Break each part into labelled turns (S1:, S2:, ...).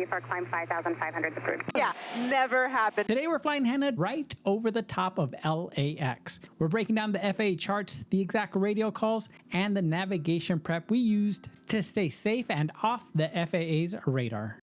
S1: VFR climb 5,500 approved.
S2: Yeah, never happened.
S3: Today we're flying headed right over the top of LAX. We're breaking down the FAA charts, the exact radio calls, and the navigation prep we used to stay safe and off the FAA's radar.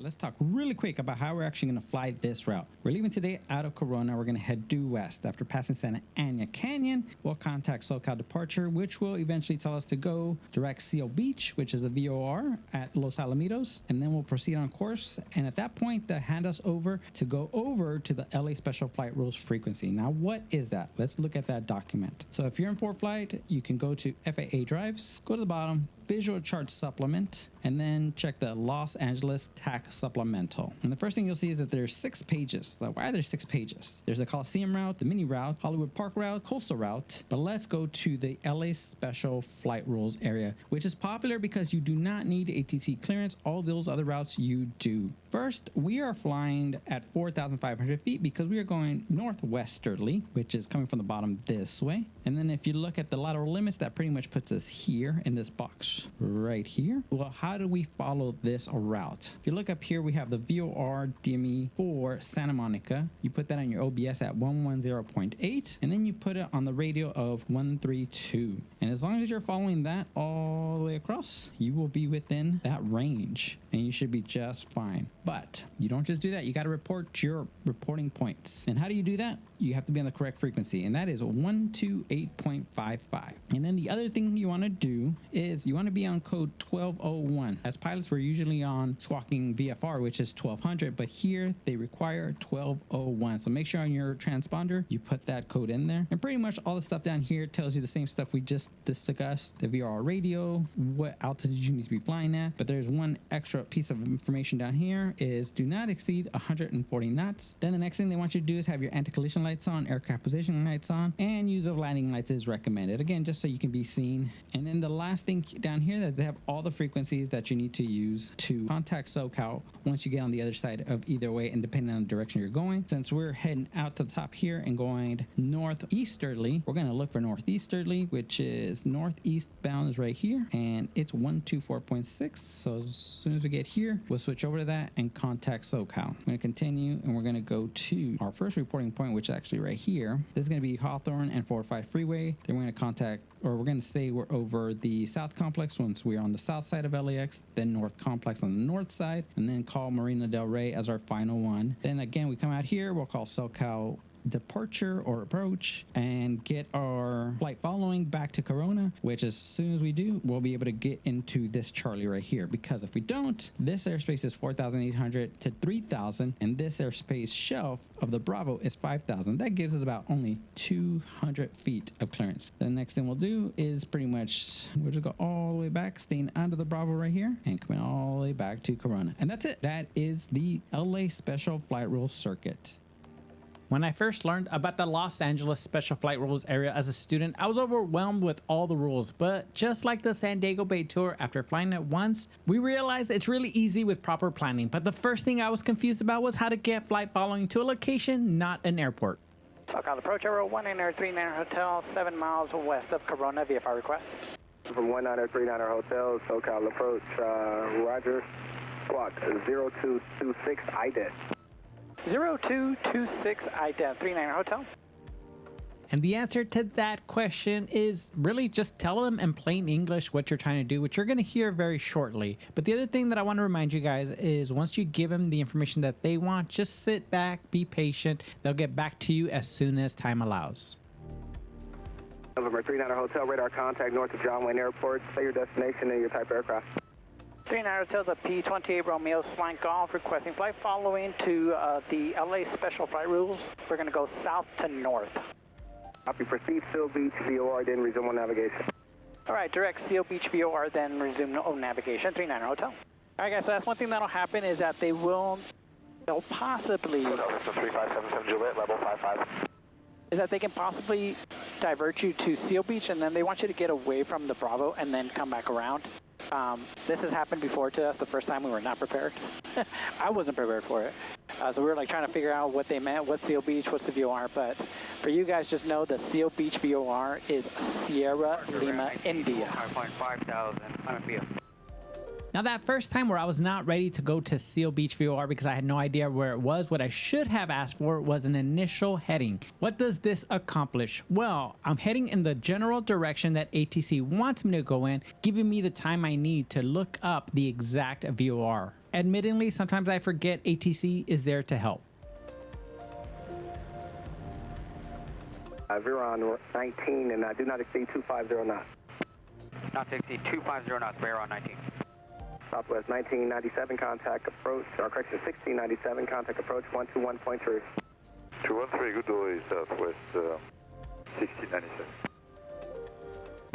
S3: Let's talk really quick about how we're actually going to fly this route. We're leaving today out of Corona. We're going to head due west. After passing Santa Ana Canyon, we'll contact SoCal departure, which will eventually tell us to go direct Seal Beach, which is the VOR at Los Alamitos, and then we'll proceed on course. And at that point, they'll hand us over to go over to the LA Special Flight Rules frequency. Now, what is that? Let's look at that document. So if you're in ForeFlight, you can go to FAA Drives, go to the bottom, Visual Chart Supplement, and then check the Los Angeles TAC Supplemental. And the first thing you'll see is that there's 6 pages. So why are there 6 pages? There's a Coliseum route, the mini route, Hollywood Park route, coastal route, but let's go to the LA Special Flight Rules area, which is popular because you do not need ATC clearance. All those other routes you do. First, we are flying at 4,500 feet because we are going northwesterly, which is coming from the bottom this way. And then if you look at the lateral limits, that pretty much puts us here in this box right here. Well, how do we follow this route? If you look up here, we have the VOR DME for Santa Monica. You put that on your OBS at 110.8, and then you put it on the radio of 132. And as long as you're following that all the way across, you will be within that range and you should be just fine. But you don't just do that. You got to report your reporting points. And how do you do that? You have to be on the correct frequency, and that is 128.55. And then the other thing you want to do is you want to be on code 1201. As pilots, we're usually on squawking VFR, which is 1200, but here they require 1201. So make sure on your transponder you put that code in there. And pretty much all the stuff down here tells you the same stuff we just discussed: the VRR radio, what altitude you need to be flying at. But there's one extra piece of information down here: is do not exceed 140 knots. Then the next thing they want you to do is have your anti-collision lights on, aircraft positioning lights on, and use of landing lights is recommended, again just so you can be seen. And then the last thing down here, that they have all the frequencies that you need to use to contact SoCal once you get on the other side of either way, and depending on the direction you're going. Since we're heading out to the top here and going northeasterly, we're going to look for northeasterly, which is northeast bound is right here, and it's 124.6. so as soon as we get here, we'll switch over to that and contact SoCal. I'm going to continue, and we're going to go to our first reporting point, which is actually right here. This is going to be Hawthorne and 405 freeway. Then we're going to contact, or we're going to say we're over the South Complex once we're on the south side of LAX, then North Complex on the north side, and then call Marina Del Rey as our final one. Then again, we come out here, we'll call SoCal departure or approach and get our flight following back to Corona, which as soon as we do, we'll be able to get into this Charlie right here, because if we don't, this airspace is 4,800 to 3,000, and this airspace shelf of the Bravo is 5,000. That gives us about only 200 feet of clearance. The next thing we'll do is pretty much we'll just go all the way back, staying under the Bravo right here, and coming all the way back to Corona. And that's it. That is the LA Special Flight Rules circuit. When I first learned about the Los Angeles Special Flight Rules area as a student, I was overwhelmed with all the rules. But just like the San Diego Bay tour, after flying it once, we realized it's really easy with proper planning. But the first thing I was confused about was how to get flight following to a location, not an airport.
S4: SoCal approach, Aero 139 Hotel, 7 miles west of Corona, VFR request.
S5: From 1939 Hotel, SoCal approach, Roger, squawk 0226 IDET.
S4: 0226 IDET, 39 Hotel.
S3: And the answer to that question is really just tell them in plain English what you're trying to do, which you're going to hear very shortly. But the other thing that I want to remind you guys is once you give them the information that they want, just sit back, be patient. They'll get back to you as soon as time allows.
S5: November 39 Hotel, radar contact north of John Wayne Airport. Say your destination and your type of aircraft.
S4: 39 Hotel, the P-28 Romeo Flying Golf, requesting flight following to the LA Special Flight Rules. We're going to go south to north.
S5: Copy, proceed, Seal Beach, VOR, then resume on navigation.
S4: All right, direct Seal Beach, VOR, then resume on navigation, 39 Hotel. All right, guys, so that's one thing that'll happen is that they'll possibly...
S5: Delta 3577 Juliet, level 55.
S4: Is that they can possibly divert you to Seal Beach, and then they want you to get away from the Bravo and then come back around. This has happened before to us. The first time we were not prepared. I wasn't prepared for it. So we were like trying to figure out what they meant, what's Seal Beach, what's the VOR, but For you guys, just know the Seal Beach VOR is Sierra Lima, India.
S5: 5,000 on
S3: Now, that first time where I was not ready to go to Seal Beach VOR because I had no idea where it was, what I should have asked for was an initial heading. What does this accomplish? Well, I'm heading in the general direction that ATC wants me to go in, giving me the time I need to look up the exact VOR. Admittedly, sometimes I forget ATC is there to help.
S5: We're on 19 and I do not exceed 250 knots.
S2: Not to exceed 250 knots, we're on 19.
S5: Southwest 1997, contact approach, or correction, 1697, contact approach 121.3.
S6: 213, good day, Southwest 1697.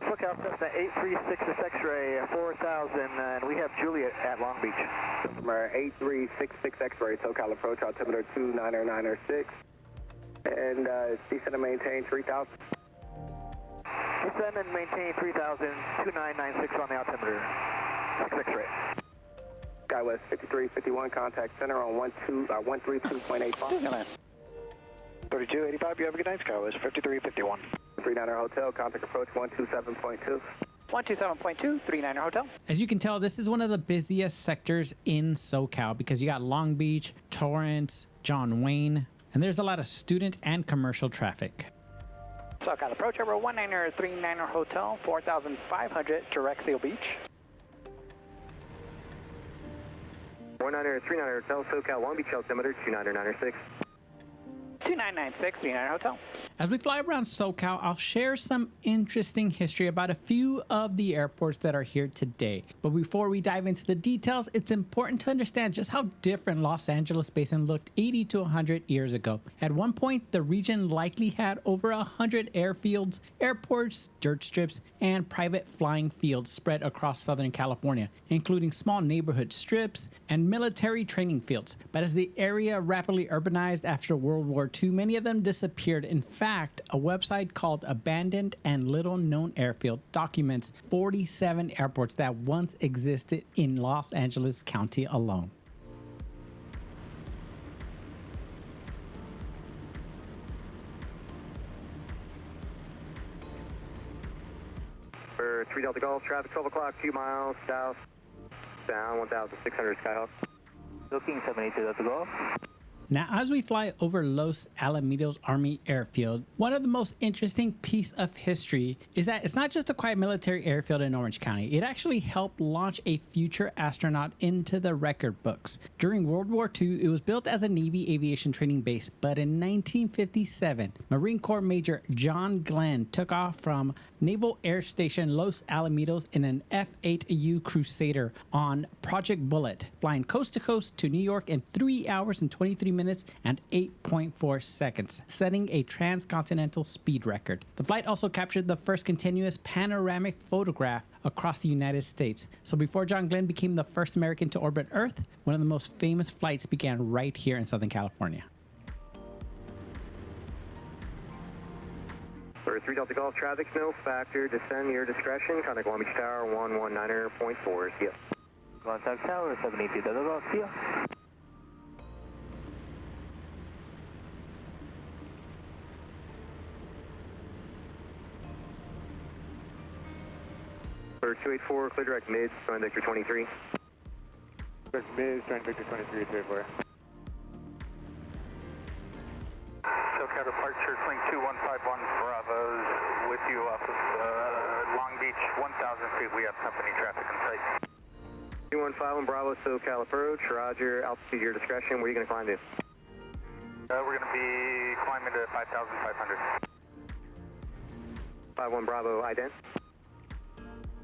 S7: SoCal Cessna 836 X-ray 4000, and we have Juliet at Long Beach.
S5: Customer 8366 X-ray, SoCal approach, altimeter 29906, and descend and maintain 3000.
S7: Descend and maintain 3000, 2996 on the altimeter. 6 X-ray.
S5: SkyWest 5351, contact center on 132.85.
S7: 3285, you have a good night, SkyWest 5351.
S5: 39er Hotel, contact approach 127.2.
S4: 127.2, 39er Hotel.
S3: As you can tell, this is one of the busiest sectors in SoCal because you got Long Beach, Torrance, John Wayne, and there's a lot of student and commercial traffic.
S4: SoCal approach over 19er 39er Hotel, 4500, direct Seal Beach.
S5: 19er 39er Hotel, SoCal Long Beach, altimeter 29906.
S4: 2996, 39er Hotel.
S3: As we fly around SoCal, I'll share some interesting history about a few of the airports that are here today. But before we dive into the details, it's important to understand just how different Los Angeles Basin looked 80 to 100 years ago. At one point, the region likely had over 100 airfields, airports, dirt strips, and private flying fields spread across Southern California, including small neighborhood strips and military training fields. But as the area rapidly urbanized after World War II, many of them disappeared. In fact, a website called Abandoned and Little Known Airfield documents 47 airports that once existed in Los Angeles County alone.
S5: For 3 Delta Golf, traffic 12 o'clock, 2 miles south, down 1600 Skyhawk.
S7: Looking 782 Delta Golf.
S3: Now, as we fly over Los Alamitos Army Airfield, one of the most interesting piece of history is that it's not just a quiet military airfield in Orange County. It actually helped launch a future astronaut into the record books. During World War II, it was built as a Navy aviation training base, but in 1957, Marine Corps Major John Glenn took off from Naval Air Station Los Alamitos in an F-8U Crusader on Project Bullet, flying coast to coast to New York in 3 hours and 23 minutes and 8.4 seconds, setting a transcontinental speed record. The flight also captured the first continuous panoramic photograph across the United States. So before John Glenn became the first American to orbit Earth, one of the most famous flights began right here in Southern California.
S5: For 3 Delta Golf, traffic, no factor, descend your discretion, contact Long Beach Tower 119.4, see ya.
S7: Contact Tower 782 Delta Golf, see ya.
S5: For 284, clear direct mid, join Victor 23.
S6: Direct mid, join Victor 23, 284.
S8: SoCal departure, swing 2151 Bravo's with you off of Long Beach, 1,000 feet. We have company traffic in sight.
S5: 215 Bravo, SoCal approach, roger, altitude your discretion. Where are you going to climb to?
S8: We're going to be climbing to 5,500.
S5: 51 Bravo, ident.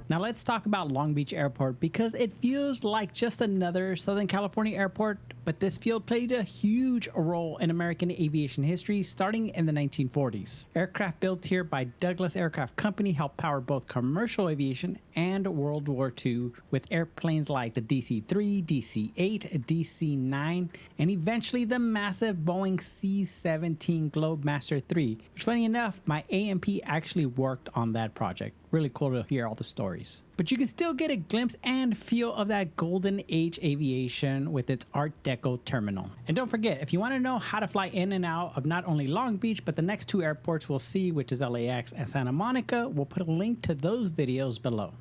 S3: Now let's talk about Long Beach Airport because it feels like just another Southern California airport, but this field played a huge role in American aviation history starting in the 1940s. Aircraft built here by Douglas Aircraft Company helped power both commercial aviation and World War II with airplanes like the DC-3, DC-8, DC-9, and eventually the massive Boeing C-17 Globemaster III, which funny enough, my AMP actually worked on that project. Really cool to hear all the stories. but you can still get a glimpse and feel of that golden age aviation with its Art Deco terminal. And don't forget, if you want to know how to fly in and out of not only Long Beach, but the next two airports we'll see, which is LAX and Santa Monica, we'll put a link to those videos below.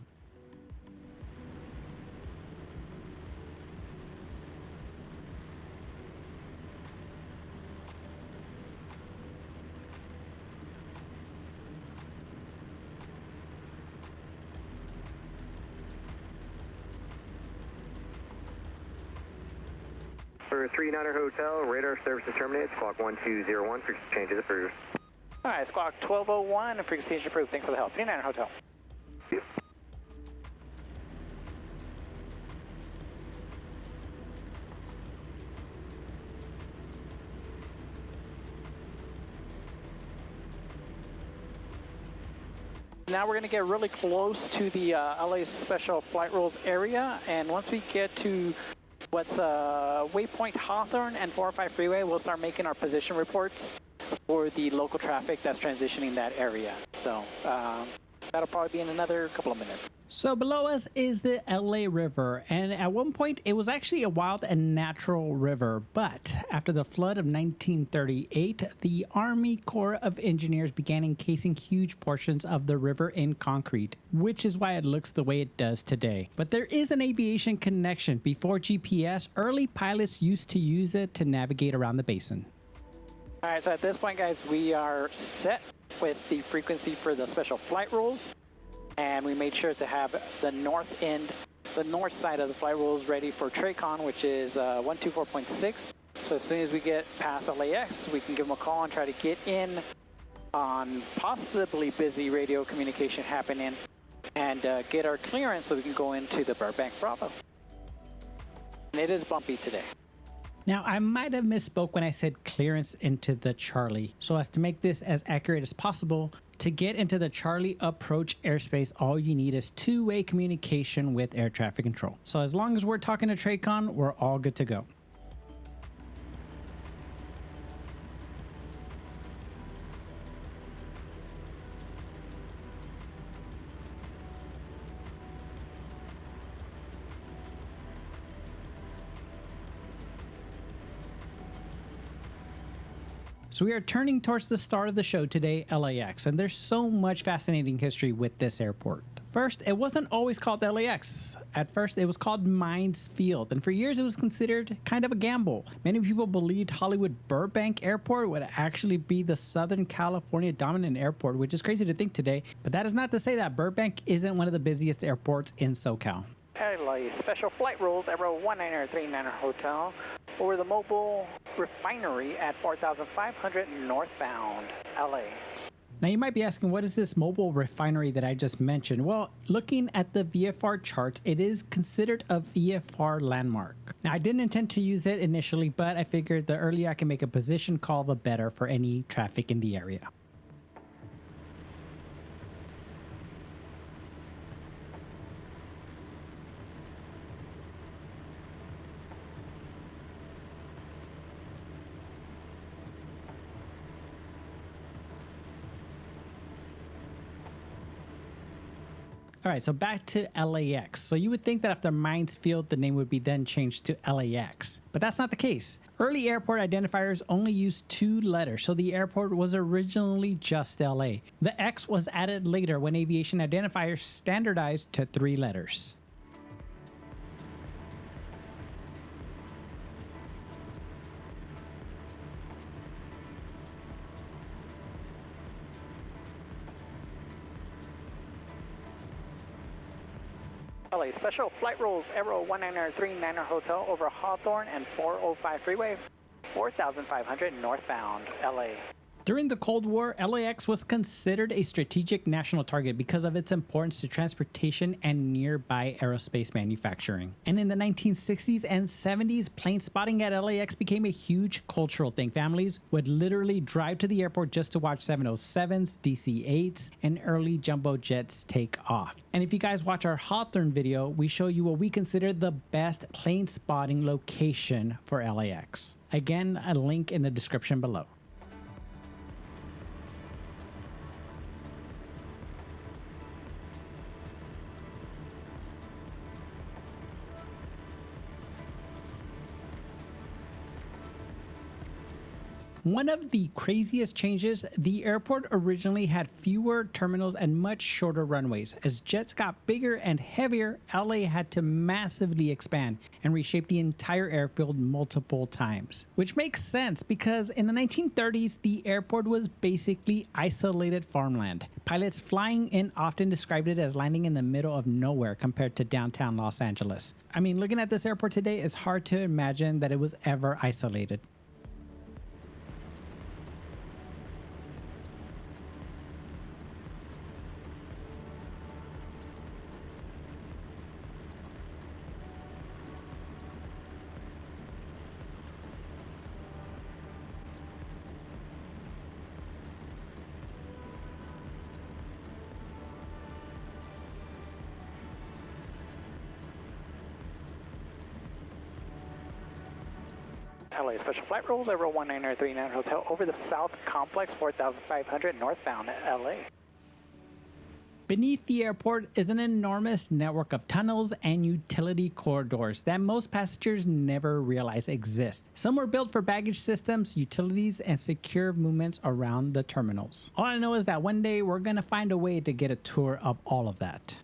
S7: For 39er Hotel, radar services terminated, squawk 1201, frequency changes approved.
S4: All right, squawk 1201, and frequency change approved. Thanks for the help. 39er Hotel.
S7: Yep.
S4: Now we're going to get really close to the LA Special Flight Rules area, and once we get to what's Waypoint Hawthorne and 405 Freeway, we'll start making our position reports for the local traffic that's transitioning that area. So that'll probably be in another couple of minutes.
S3: So below us is the LA River, and at one point it was actually a wild and natural river, but after the flood of 1938, the Army Corps of Engineers began encasing huge portions of the river in concrete, which is why it looks the way it does today. But there is an aviation connection. Before GPS, early pilots used to use it to navigate around the basin.
S4: All right, so at this point, guys, we are set with the frequency for the special flight rules. And we made sure to have the north side of the flight rules ready for TRACON, which is 124.6. So as soon as we get past LAX, we can give them a call and try to get in on possibly busy radio communication happening and get our clearance so we can go into the Burbank Bravo. And it is bumpy today.
S3: Now, I might have misspoke when I said clearance into the Charlie. So as to make this as accurate as possible, to get into the Charlie approach airspace, all you need is two-way communication with air traffic control. So as long as we're talking to TRACON, we're all good to go. So we are turning towards the start of the show today, LAX, and there's so much fascinating history with this airport. First, it wasn't always called LAX. At first, it was called Mines Field, and for years it was considered kind of a gamble. Many people believed Hollywood Burbank Airport would actually be the Southern California dominant airport, which is crazy to think today, but that is not to say that Burbank isn't one of the busiest airports in SoCal.
S4: LA Special Flight Rules, Aero 1939er Hotel, over the mobile refinery at 4,500 northbound, LA.
S3: Now you might be asking, what is this mobile refinery that I just mentioned? Well, looking at the VFR charts, it is considered a VFR landmark. Now I didn't intend to use it initially, but I figured the earlier I can make a position call, the better for any traffic in the area. All right, so back to LAX. So you would think that after Mines Field, the name would be then changed to LAX, but that's not the case. Early airport identifiers only used 2 letters, so the airport was originally just LA. The X was added later when aviation identifiers standardized to 3 letters.
S4: LA Special Flight Rules, Aero 1939er Hotel over Hawthorne and 405 Freeway, 4,500 northbound, LA.
S3: During the Cold War, LAX was considered a strategic national target because of its importance to transportation and nearby aerospace manufacturing. And in the 1960s and 70s, plane spotting at LAX became a huge cultural thing. Families would literally drive to the airport just to watch 707s, DC-8s, and early jumbo jets take off. And if you guys watch our Hawthorne video, we show you what we consider the best plane spotting location for LAX. Again, a link in the description below.
S4: One of the craziest changes, the airport originally had fewer terminals and much shorter runways. As jets got bigger and heavier, LA had to massively expand and reshape the entire airfield multiple times. Which makes sense because in the 1930s, the airport was basically isolated farmland. Pilots flying in often described it as landing in the middle of nowhere compared to downtown Los Angeles. I mean, looking at this airport today, it's hard to imagine that it was ever isolated. LA Special Flight Rules, Aero 19039 Hotel over the South Complex, 4500 northbound LA. Beneath the airport is an enormous network of tunnels and utility corridors that most passengers never realize exist. Some were built for baggage systems, utilities, and secure movements around the terminals. All I know is that one day we're gonna find a way to get a tour of all of that.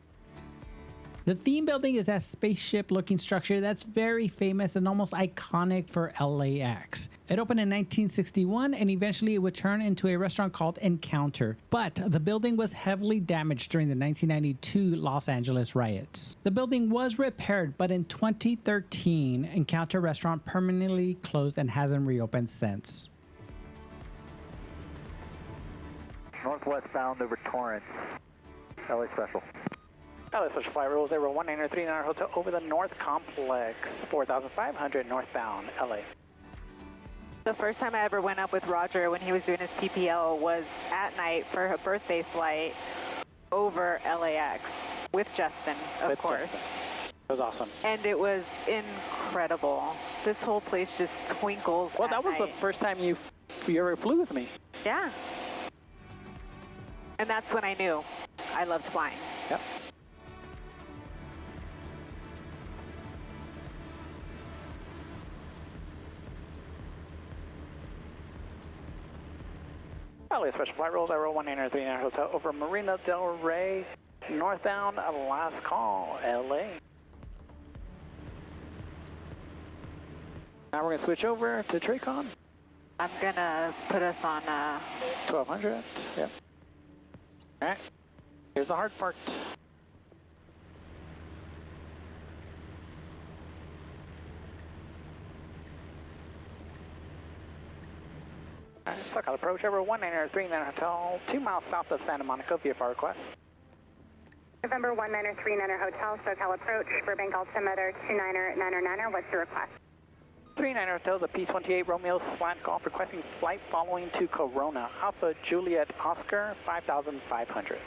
S4: The theme building is that spaceship-looking structure that's very famous and almost iconic for LAX. It opened in 1961 and eventually it would turn into a restaurant called Encounter, but the building was heavily damaged during the 1992 Los Angeles riots. The building was repaired, but in 2013, Encounter Restaurant permanently closed and hasn't reopened since.
S7: Northwest bound over Torrance, LA Special.
S4: LA Special Flight Rules, Aero 19039 Hotel over the North Complex, 4500 northbound LA.
S1: The first time I ever went up with Roger when he was doing his PPL was at night for a birthday flight over LAX with Justin, of course.
S4: Justin. It was awesome.
S1: And it was incredible. This whole place just twinkles.
S4: Well, that was the first time you ever flew with me.
S1: Yeah. And that's when I knew I loved flying.
S4: Yep. LA Special Flight Rules, Aero 19039 Hotel over Marina Del Rey, northbound, last call, LA. Now we're going to switch over to TRACON.
S1: I'm going to put us on
S4: 1200, yep. All right, here's the hard part. SoCal approach over 19039 Hotel, 2 miles south of Santa Monica, VFR request.
S1: November 19039 Hotel, SoCal approach, Burbank altimeter 29999, what's your request?
S4: 39 Hotel, the P28 Romeo Slant Golf requesting flight following to Corona, Alpha Juliet Oscar, 5,500.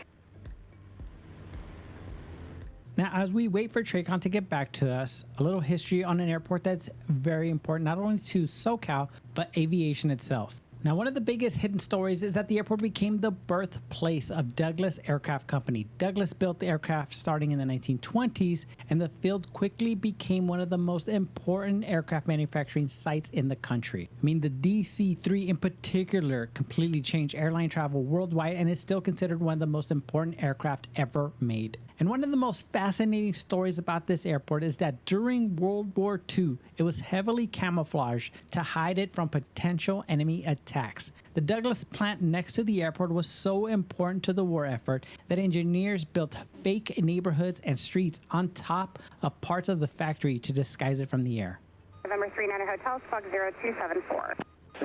S4: Now, as we wait for TRACON to get back to us, a little history on an airport that's very important, not only to SoCal, but aviation itself. Now, one of the biggest hidden stories is that the airport became the birthplace of Douglas Aircraft Company. Douglas built the aircraft starting in the 1920s, and the field quickly became one of the most important aircraft manufacturing sites in the country. I mean, the DC-3 in particular completely changed airline travel worldwide and is still considered one of the most important aircraft ever made. And one of the most fascinating stories about this airport is that during World War II, it was heavily camouflaged to hide it from potential enemy attacks. The Douglas plant next to the airport was so important to the war effort that engineers built fake neighborhoods and streets on top of parts of the factory to disguise it from the air.
S1: November 39 Hotel, squawk 0274.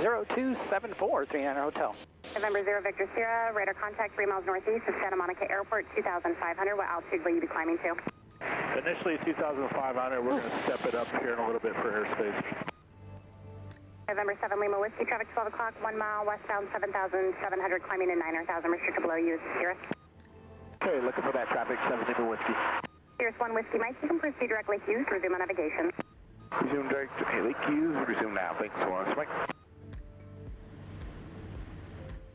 S4: 0274, 39 Hotel.
S1: November 0 Victor Sierra, radar contact 3 miles northeast of Santa Monica Airport, 2,500. What altitude will you be climbing to?
S6: Initially 2,500. We're going to step it up here in a little bit for airspace.
S1: November 7 Lima Whiskey, traffic 12 o'clock, 1 mile westbound 7,700, climbing to 9,000, restricted below you, Cirrus.
S6: Okay, looking for that traffic, 7 Lima Whiskey.
S1: Cirrus 1 Whiskey, Mike, you can proceed directly Hughes, resume on navigation.
S6: Resume direct to Lake Hughes, resume now, thanks for us, Mike.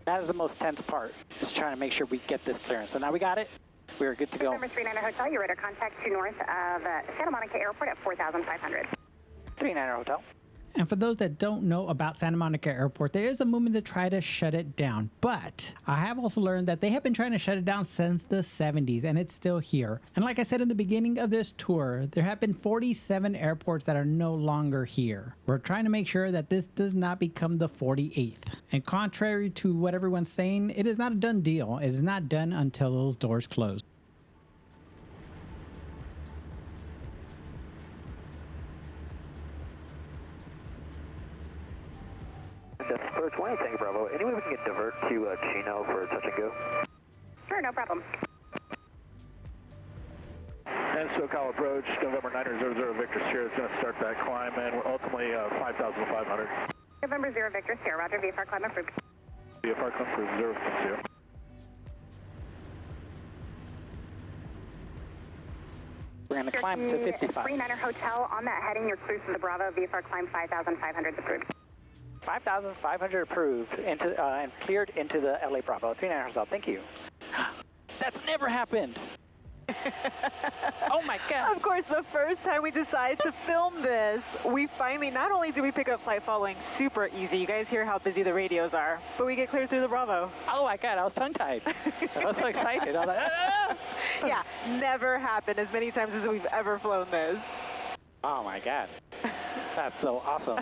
S4: That is the most tense part, is trying to make sure we get this clearance. So now we got it. We're good to go.
S1: November 39 Hotel, your radar contact to north of Santa Monica Airport at 4,500.
S4: 39 Hotel.
S9: And for those that don't know about Santa Monica Airport, there is a movement to try to shut it down. But I have also learned that they have been trying to shut it down since the 70s, and it's still here. And like I said in the beginning of this tour, there have been 47 airports that are no longer here. We're trying to make sure that this does not become the 48th. And contrary to what everyone's saying, it is not a done deal. It is not done until those doors close.
S7: Approach 1, Tango Bravo. Any way we can get divert to Chino for touch and go?
S10: Sure, no problem.
S6: And SoCal approach, November 900 Victor Sierra is going to start that climb, and we're ultimately 5,500.
S10: November 0 Victor Sierra, roger, VFR climb approved.
S6: VFR climb for 060.
S4: We're going to climb to 55.
S10: 39er Hotel, on that heading, you're cruise to the Bravo, VFR climb 5,500 approved.
S4: 5,500 approved into and cleared into the LA Bravo. 39er Hotel, thank you. That's never happened. Oh my God.
S1: Of course, the first time we decided to film this, we finally, not only do we pick up flight following super easy, you guys hear how busy the radios are, but we get cleared through the Bravo.
S4: Oh my God, I was tongue-tied. I was so excited. I was like, ah!
S1: Yeah, never happened as many times as we've ever flown this.
S4: Oh my God. That's so awesome.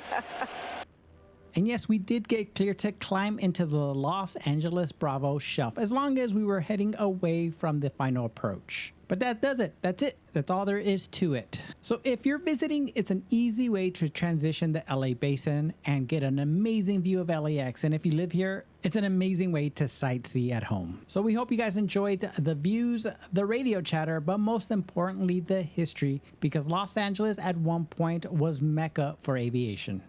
S9: And yes, we did get cleared to climb into the Los Angeles Bravo shelf as long as we were heading away from the final approach. But that does it. That's it. That's all there is to it. So if you're visiting, it's an easy way to transition the LA Basin and get an amazing view of LAX. And if you live here, it's an amazing way to sightsee at home. So we hope you guys enjoyed the views, the radio chatter, but most importantly, the history, because Los Angeles at one point was Mecca for aviation.